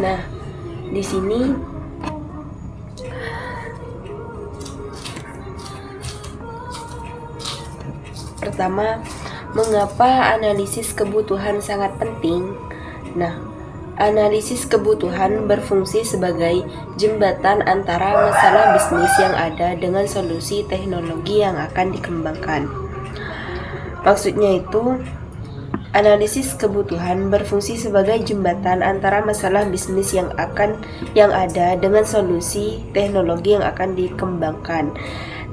Nah, di sini pertama, mengapa analisis kebutuhan sangat penting? Nah, analisis kebutuhan berfungsi sebagai jembatan antara masalah bisnis yang ada dengan solusi teknologi yang akan dikembangkan. Maksudnya itu, analisis kebutuhan berfungsi sebagai jembatan antara masalah bisnis yang ada dengan solusi teknologi yang akan dikembangkan.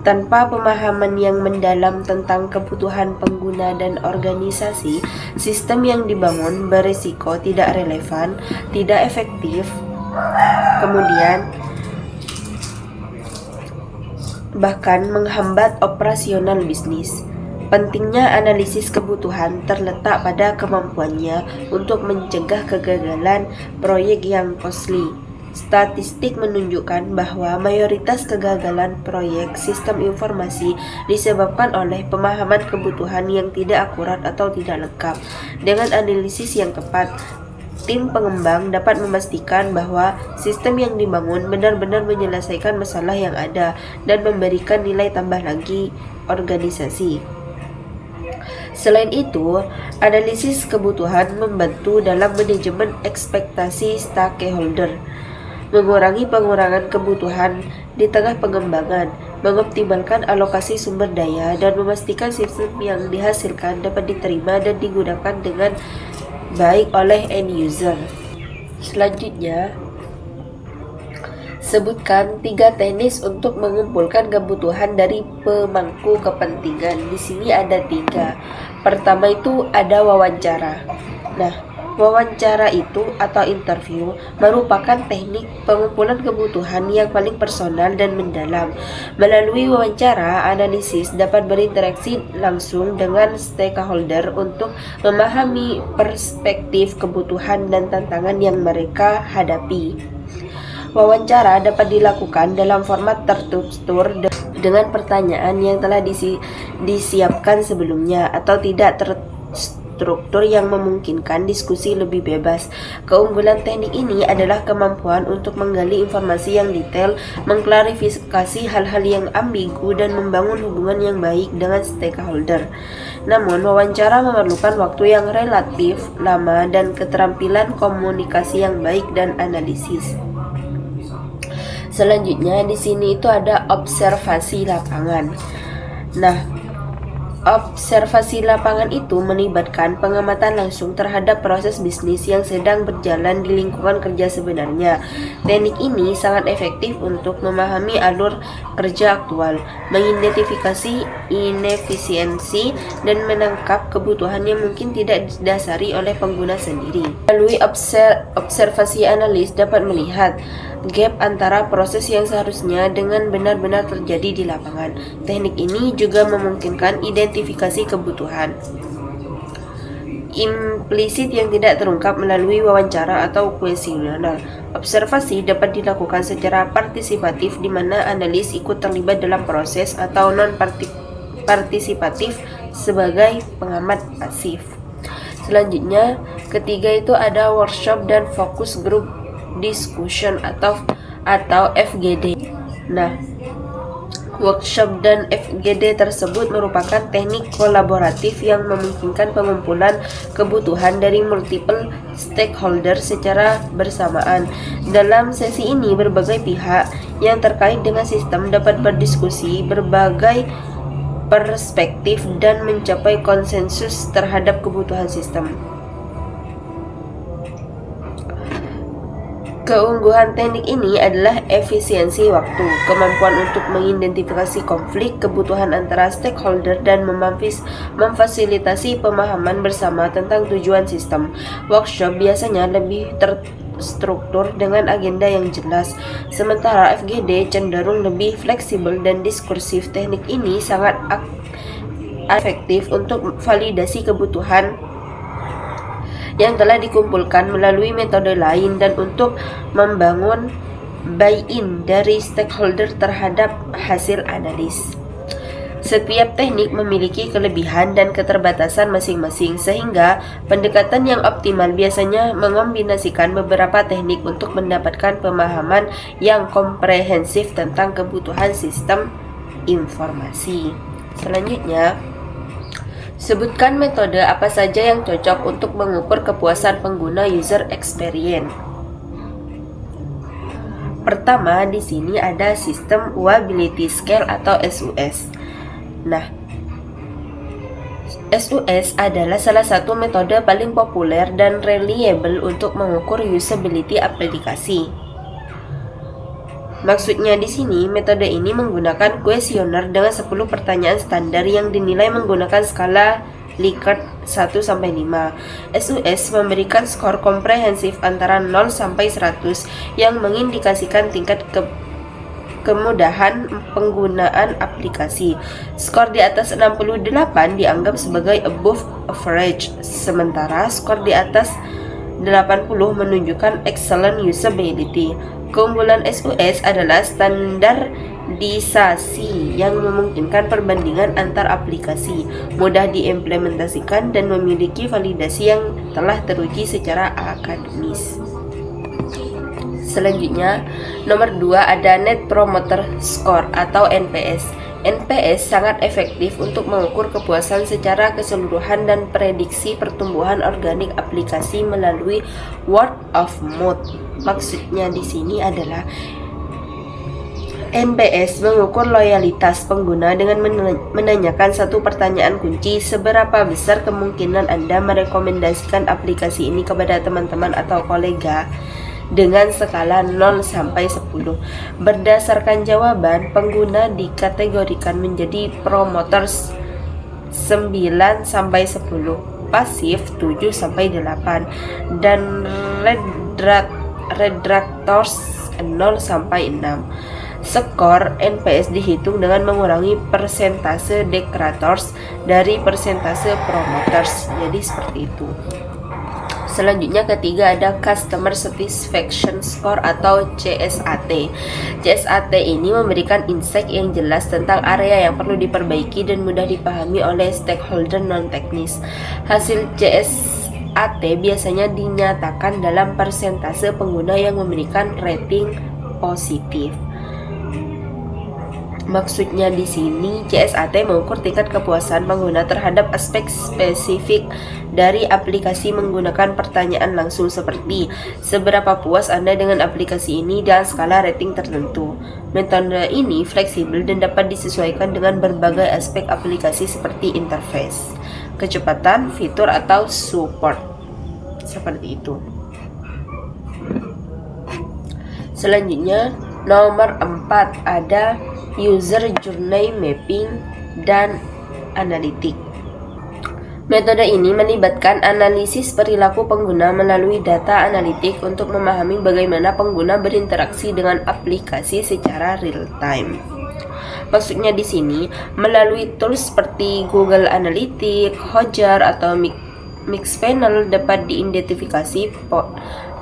Tanpa pemahaman yang mendalam tentang kebutuhan pengguna dan organisasi, sistem yang dibangun berisiko tidak relevan, tidak efektif, kemudian bahkan menghambat operasional bisnis. Pentingnya analisis kebutuhan terletak pada kemampuannya untuk mencegah kegagalan proyek yang costly. Statistik menunjukkan bahwa mayoritas kegagalan proyek sistem informasi disebabkan oleh pemahaman kebutuhan yang tidak akurat atau tidak lengkap. Dengan analisis yang tepat, tim pengembang dapat memastikan bahwa sistem yang dibangun benar-benar menyelesaikan masalah yang ada dan memberikan nilai tambah bagi organisasi. Selain itu, analisis kebutuhan membantu dalam manajemen ekspektasi stakeholder, mengurangi pengurangan kebutuhan di tengah pengembangan, mengoptimalkan alokasi sumber daya, dan memastikan sistem yang dihasilkan dapat diterima dan digunakan dengan baik oleh end user. Selanjutnya, sebutkan 3 teknis untuk mengumpulkan kebutuhan dari pemangku kepentingan. Di sini ada 3. Pertama itu ada wawancara. Nah, wawancara itu atau interview merupakan teknik pengumpulan kebutuhan yang paling personal dan mendalam. Melalui wawancara, analisis dapat berinteraksi langsung dengan stakeholder untuk memahami perspektif kebutuhan dan tantangan yang mereka hadapi. Wawancara dapat dilakukan dalam format terstruktur dengan pertanyaan yang telah disiapkan sebelumnya atau tidak terstruktur yang memungkinkan diskusi lebih bebas. Keunggulan teknik ini adalah kemampuan untuk menggali informasi yang detail, mengklarifikasi hal-hal yang ambigu, dan membangun hubungan yang baik dengan stakeholder. Namun, wawancara memerlukan waktu yang relatif lama dan keterampilan komunikasi yang baik dan analisis. Selanjutnya di sini itu ada observasi lapangan. Nah, observasi lapangan itu melibatkan pengamatan langsung terhadap proses bisnis yang sedang berjalan di lingkungan kerja sebenarnya. Teknik ini sangat efektif untuk memahami alur kerja aktual, mengidentifikasi inefisiensi, dan menangkap kebutuhan yang mungkin tidak didasari oleh pengguna sendiri. Melalui observasi, analis dapat melihat gap antara proses yang seharusnya dengan benar-benar terjadi di lapangan. Teknik ini juga memungkinkan identifikasi kebutuhan implisit yang tidak terungkap melalui wawancara atau kuesioner. Observasi dapat dilakukan secara partisipatif di mana analis ikut terlibat dalam proses atau non-partisipatif sebagai pengamat pasif. Selanjutnya, ketiga itu ada workshop dan focus group discussion atau FGD. Nah, workshop dan FGD tersebut merupakan teknik kolaboratif yang memungkinkan pengumpulan kebutuhan dari multiple stakeholder secara bersamaan. Dalam sesi ini, berbagai pihak yang terkait dengan sistem dapat berdiskusi berbagai perspektif dan mencapai konsensus terhadap kebutuhan sistem. Keunggulan teknik ini adalah efisiensi waktu, kemampuan untuk mengidentifikasi konflik kebutuhan antara stakeholder, dan memfasilitasi pemahaman bersama tentang tujuan sistem. Workshop biasanya lebih terstruktur dengan agenda yang jelas, sementara FGD cenderung lebih fleksibel dan diskursif. Teknik ini sangat efektif untuk validasi kebutuhan yang telah dikumpulkan melalui metode lain dan untuk membangun buy-in dari stakeholder terhadap hasil analis. Setiap teknik memiliki kelebihan dan keterbatasan masing-masing, sehingga pendekatan yang optimal biasanya mengombinasikan beberapa teknik untuk mendapatkan pemahaman yang komprehensif tentang kebutuhan sistem informasi. Selanjutnya, sebutkan metode apa saja yang cocok untuk mengukur kepuasan pengguna user experience. Pertama, di sini ada sistem usability scale atau SUS. Nah, SUS adalah salah satu metode paling populer dan reliable untuk mengukur usability aplikasi. Maksudnya di sini, metode ini menggunakan kuesioner dengan 10 pertanyaan standar yang dinilai menggunakan skala Likert 1-5. SUS memberikan skor komprehensif antara 0 sampai 100 yang mengindikasikan tingkat kemudahan penggunaan aplikasi. Skor di atas 68 dianggap sebagai above average, sementara skor di atas 80 menunjukkan excellent usability. Keunggulan SUS adalah standarisasi yang memungkinkan perbandingan antar aplikasi, mudah diimplementasikan, dan memiliki validasi yang telah teruji secara akademis. Selanjutnya, nomor 2 ada Net Promoter Score atau NPS. NPS sangat efektif untuk mengukur kepuasan secara keseluruhan dan prediksi pertumbuhan organik aplikasi melalui word of mouth. Maksudnya di sini adalah NPS mengukur loyalitas pengguna dengan menanyakan satu pertanyaan kunci: seberapa besar kemungkinan Anda merekomendasikan aplikasi ini kepada teman-teman atau kolega, dengan skala 0 sampai 10. Berdasarkan jawaban, pengguna dikategorikan menjadi promoters 9 sampai 10, pasif 7 sampai 8, dan retractors 0 sampai 6. Skor NPS dihitung dengan mengurangi persentase detractors dari persentase promoters. Jadi seperti itu. Selanjutnya ketiga ada Customer Satisfaction Score atau CSAT. CSAT ini memberikan insight yang jelas tentang area yang perlu diperbaiki dan mudah dipahami oleh stakeholder non-teknis. Hasil CSAT biasanya dinyatakan dalam persentase pengguna yang memberikan rating positif. Maksudnya di sini CSAT mengukur tingkat kepuasan pengguna terhadap aspek spesifik dari aplikasi menggunakan pertanyaan langsung seperti seberapa puas Anda dengan aplikasi ini dan skala rating tertentu. Metode ini fleksibel dan dapat disesuaikan dengan berbagai aspek aplikasi seperti interface, kecepatan, fitur, atau support. Seperti itu. Selanjutnya nomor 4 ada User Journey Mapping dan Analitik. Metode ini melibatkan analisis perilaku pengguna melalui data analitik untuk memahami bagaimana pengguna berinteraksi dengan aplikasi secara real time. Maksudnya di sini melalui tools seperti Google Analytics, Hotjar, atau Mixpanel dapat diidentifikasi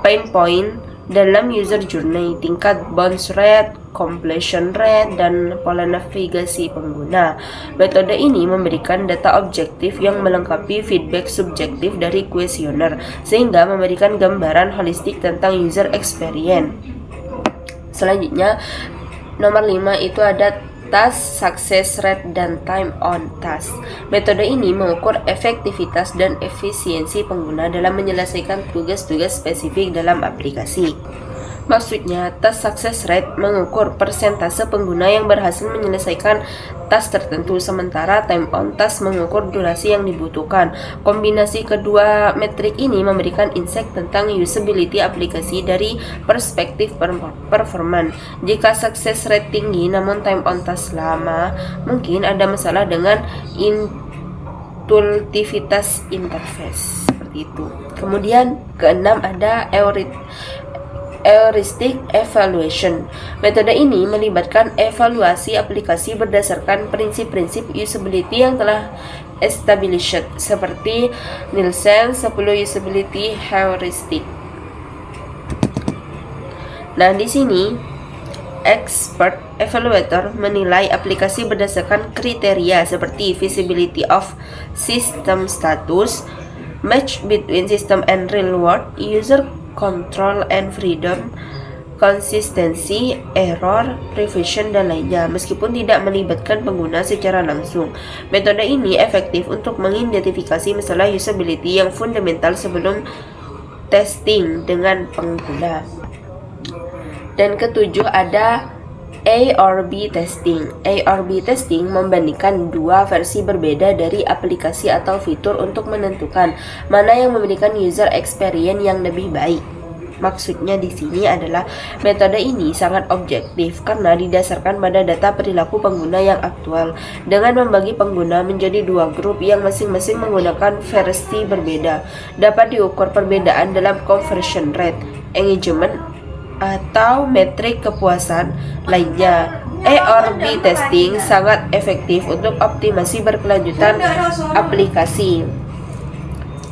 pain point dalam user journey, tingkat bounce rate, completion rate, dan pola navigasi pengguna. Metode ini memberikan data objektif yang melengkapi feedback subjektif dari kuesioner, sehingga memberikan gambaran holistik tentang user experience. Selanjutnya, nomor 5 itu ada Task Success Rate dan Time on Task. Metode ini mengukur efektivitas dan efisiensi pengguna dalam menyelesaikan tugas-tugas spesifik dalam aplikasi. Maksudnya, task success rate mengukur persentase pengguna yang berhasil menyelesaikan task tertentu, sementara time on task mengukur durasi yang dibutuhkan. Kombinasi kedua metrik ini memberikan insight tentang usability aplikasi dari perspektif performan. Jika success rate tinggi namun time on task lama, mungkin ada masalah dengan intuitivitas interface. Seperti itu. Kemudian keenam ada Heuristic Evaluation. Metode ini melibatkan evaluasi aplikasi berdasarkan prinsip-prinsip usability yang telah established, seperti Nielsen 10 Usability Heuristic. Nah, di sini Expert evaluator menilai aplikasi berdasarkan kriteria seperti feasibility of system status, match between system and real world, user control and freedom, konsistensi, error, prevision, dan lainnya. Meskipun tidak melibatkan pengguna secara langsung, metode ini efektif untuk mengidentifikasi masalah usability yang fundamental sebelum testing dengan pengguna. Dan ketujuh ada A/B testing. A/B testing membandingkan dua versi berbeda dari aplikasi atau fitur untuk menentukan mana yang memberikan user experience yang lebih baik. Maksudnya di sini adalah metode ini sangat objektif karena didasarkan pada data perilaku pengguna yang aktual dengan membagi pengguna menjadi dua grup yang masing-masing menggunakan versi berbeda. Dapat diukur perbedaan dalam conversion rate, engagement, atau metrik kepuasan lainnya. A/B testing sangat efektif untuk optimasi berkelanjutan aplikasi.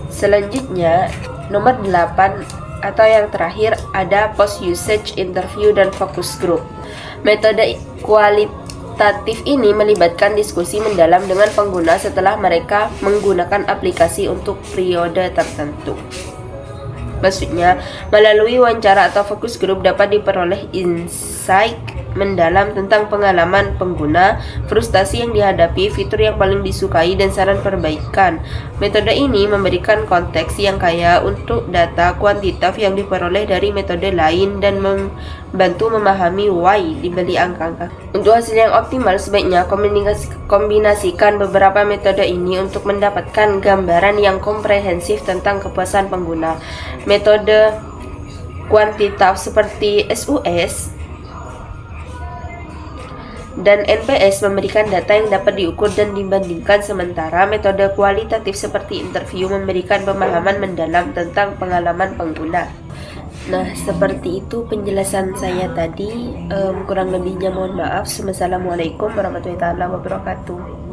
Selanjutnya, nomor 8 atau yang terakhir ada post usage interview dan focus group. Metode kualitatif ini melibatkan diskusi mendalam dengan pengguna setelah mereka menggunakan aplikasi untuk periode tertentu. Maksudnya, melalui wawancara atau fokus group dapat diperoleh insight mendalam tentang pengalaman pengguna, frustasi yang dihadapi, fitur yang paling disukai, dan saran perbaikan. Metode ini memberikan konteks yang kaya untuk data kuantitatif yang diperoleh dari metode lain dan membantu memahami why dibeli angka-angka. Untuk hasil yang optimal, sebaiknya kombinasikan beberapa metode ini untuk mendapatkan gambaran yang komprehensif tentang kepuasan pengguna. Metode kuantitatif seperti SUS dan NPS memberikan data yang dapat diukur dan dibandingkan, sementara metode kualitatif seperti interview memberikan pemahaman mendalam tentang pengalaman pengguna. Nah, seperti itu penjelasan saya tadi. Kurang lebihnya mohon maaf. Wassalamualaikum warahmatullahi wabarakatuh.